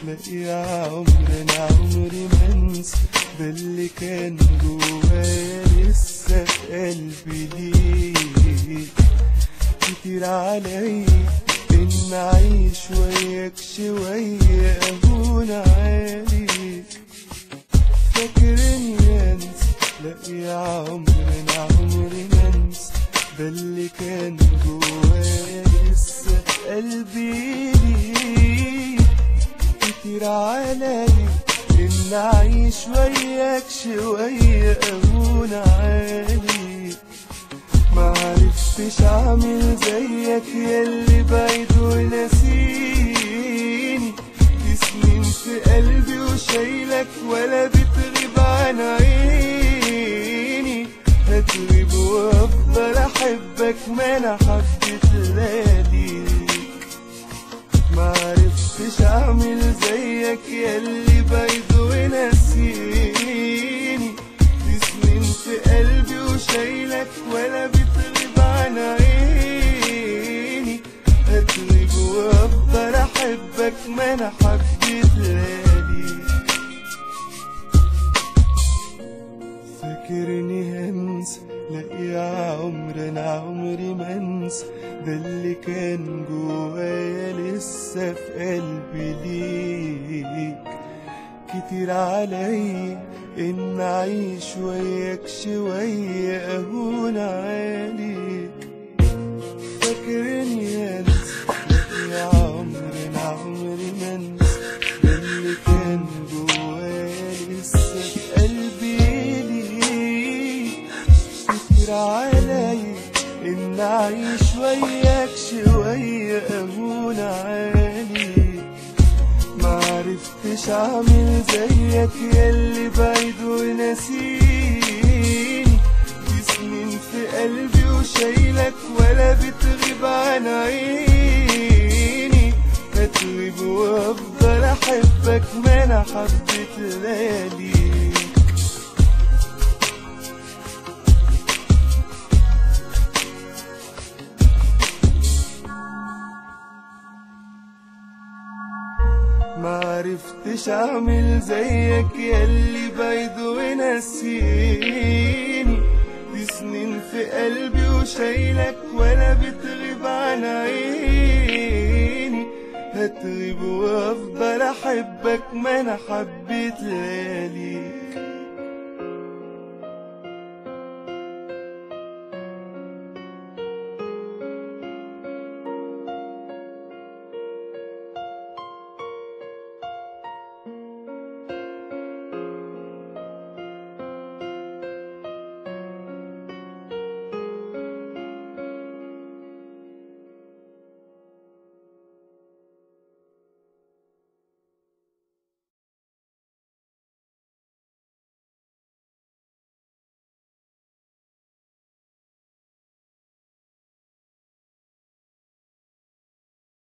لا يا عمر انا عمري ما انسى ده اللي كان جوايا لسه في قلبي ليك. كتير عليا ان اعيش وياك شوية اهون عليك. فاكرني انسى لا يا عمر انا عمري ما انسى ده اللي كان جوايا لسه في قلبي ليك. كتير عليا ان اعيش وياك شوية اهون عليك. معرفتش اعمل زيك ياللي بعيد وناسيني. دي سنين في قلبي وشايلك ولا بتغيب عن عيني. هتغيب وافضل احبك ما انا حبيت لياليك. معرفتش اعمل زيك ياللي بعيد وناسيني. دي سنين في قلبي وشايلك ولا بتغيب عن عيني. هتغيب وافضل احبك ما انا حبيت لياليك. فاكرني هنسى لا يا عمر انا عمري ما انسى ده اللي كان جوايا لسه في قلبي ليك. كتير عليا ان اعيش وياك شوية اهون عليك. فاكرني انسى لا يا عمر انا عمري ما انسى ده اللي كان جوايا لسه في قلبي ليك. كتير عليا ان اعيش وياك شوية اهون عليك. معرفتش اعمل زيك ياللي بعيد وناسيني. دي سنين في قلبي وشايلك ولا بتغيب عن عيني. هتغيب وافضل احبك ما انا حبيت لياليك. معرفتش اعمل زيك ياللي بعيد وناسيني. دي سنين في قلبي وشايلك ولا بتغيب عن عيني. هتغيب وافضل احبك ما انا حبيت لياليك.